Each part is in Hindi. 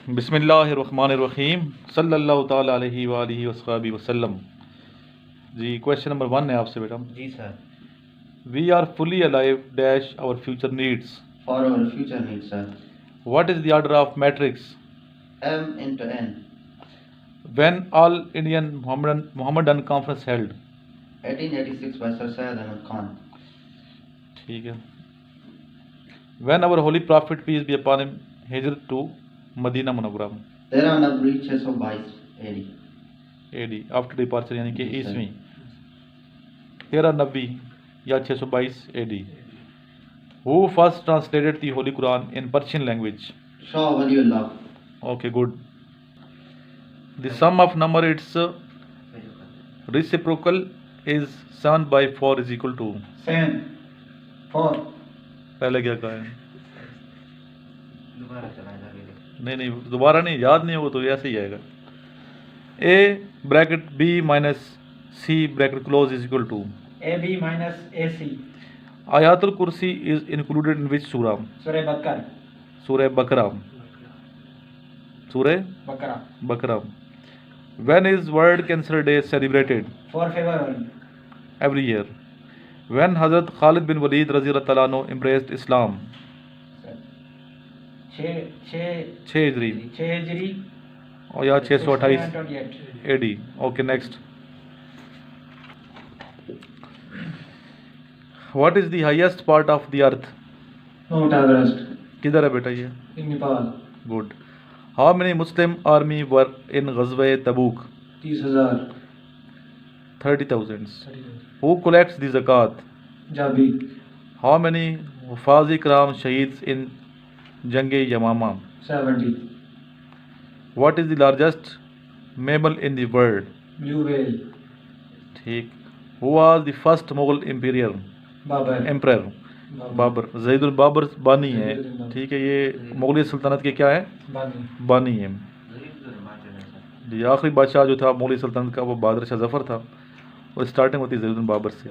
बिस्मिल्लाहिर्रहमानिर्रहीम सल्लल्लाहु ताला अलैहि व आलिहि वसहबिहि वसल्लम। जी क्वेश्चन नंबर 1 है आपसे बेटा। जी sir. We are fully alive dash our future needs. For our future needs sir. What is the order of matrix? M into N। When all Indian Mohammedan conference held? 1886 by Sir Syed Ahmad Khan। ठीक है। When our holy prophet peace be upon him हिजरत टू मदीना मुनव्वरा? 13 नबरी 622 AD। आफ्टर डिपार्चर यानी कि ईस्वी 13 नबी या 622 AD। Who first translated the Holy Quran in Persian language? Shah Waliullah। Okay, good. The sum of number its reciprocal is 7 by 4 is equal to 7 4। पहले क्या कहा है? नहीं दोबारा नहीं, याद नहीं हो तो ऐसे ही आएगा। A bracket B minus C bracket close is equal to AB minus AC। आयातुल कुर्सी इज इंक्लूडेड इन विच सूरा? सूरह बकरा। सूरह बकरा। सूरह बकरा। बकरा। When is World Cancer Day celebrated? 4 February Every year. When Hazrat Khalid bin Walid रज़ियल्लाहु तआला अन्हु embraced Islam? 6 हिजरी और या 628 AD। Okay next. What is the highest part of the earth? Mount Everest. किधर है बेटा ये? In Nepal. Good. How many Muslim army were in ग़ज़वे तबूक? 30,000। 30,000। हु कलेक्ट्स द ज़कात? जाबी। हाउ मेनी हुफ़ाज़ किराम शहीद इन जंगे Yamama? 70। What is the largest mammal in the world? Blue whale. ठीक। Who was the first Mughal emperor? Babur. Emperor Babur. ज़ैदुल बाबर बानी है। ठीक है, ये मुगलिया सल्तनत के क्या है? बानी है। जी आखिरी बादशाह जो था मुगलिया सल्तनत का वो बहादुर शाह जफ़र था और स्टार्टिंग होती है ज़ैदुल बाबर से।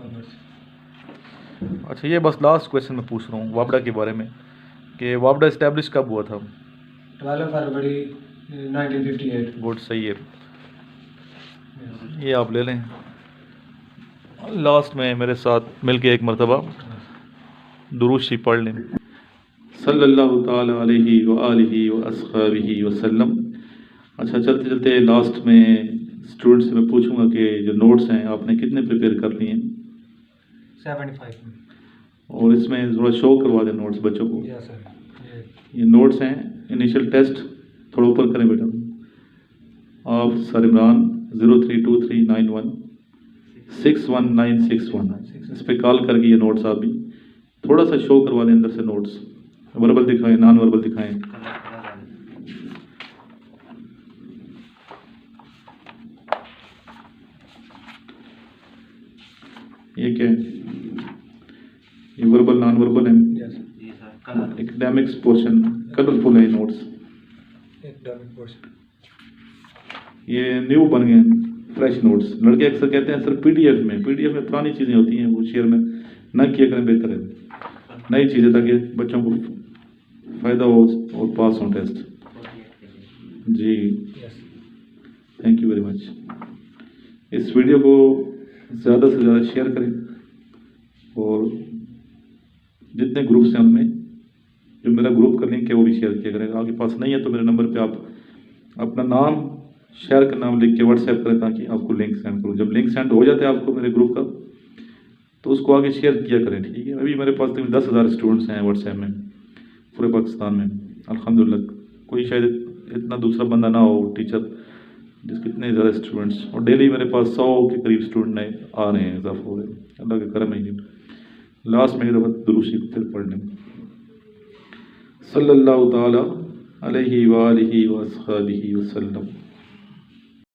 अच्छा, ये बस लास्ट क्वेश्चन मैं पूछ रहा हूँ वापडा के बारे में कि वापडा इस्टेब्लिश कब हुआ था? 12 फरवरी 1958। गुड, सही है। ये आप ले लें। लास्ट में मेरे साथ मिलके एक मरतबा दुरूद शरीफ पढ़ लें। सल्लल्लाहु ताला अलैहि व आलिहि व अस्हाबिहि वसल्लम। अच्छा, चलते चलते लास्ट में स्टूडेंट्स से मैं पूछूंगा कि जो नोट्स हैं आपने कितने प्रिपेयर कर लिए हैं? 75। और इसमें थोड़ा शो करवा दें नोट्स बच्चों को। Yes sir. ये नोट्स हैं, इनिशियल टेस्ट थोड़ा ऊपर करें बेटा। आप सर इमरान 0323916191 इस पर कॉल करके ये नोट्स आप भी थोड़ा सा शो करवा दें अंदर से नोट्स। वर्बल दिखाएं, नॉन वर्बल दिखाएं। ये क्या है? ये वर्बल नॉन वर्बल है। एकेडमिक्स पोर्शन कलरफुल है नोट्स। ये न्यू बन गए फ्रेश नोट्स। लड़के अक्सर कहते हैं सर पीडीएफ में पुरानी चीज़ें होती हैं वो शेयर में न किया करें, बेहतर है नई चीज़ें ताकि बच्चों को फ़ायदा हो और पास हो टेस्ट। जी थैंक यू वेरी मच। इस वीडियो को ज़्यादा से ज़्यादा शेयर करें और जितने ग्रुप्स हैं उनमें जो मेरा ग्रुप का लिंक है वो भी शेयर किया करें। आपके पास नहीं है तो मेरे नंबर पे आप अपना नाम शेयर का नाम लिख के व्हाट्सएप करें ताकि आपको लिंक सेंड करूँ। जब लिंक सेंड हो जाता है आपको मेरे ग्रुप का तो उसको आगे शेयर किया करें। ठीक है, अभी मेरे पास तक 10,000 स्टूडेंट्स हैं व्हाट्सएप में पूरे पाकिस्तान में अल्हम्दुलिल्लाह। कोई शायद इतना दूसरा बंदा ना हो टीचर जिसके इतने ज़्यादा स्टूडेंट्स, और डेली मेरे पास 100 के करीब स्टूडेंट नए आ रहे हैं, इजाफा हो रहे हैं। अल्लाह के करम है। लास्ट में एक दफ़ा दुरूद शरीफ फिर पढ़ लें। सल्लल्लाहु ताला अलैहि व आलिहि व अस्हाबिहि वसल्लम।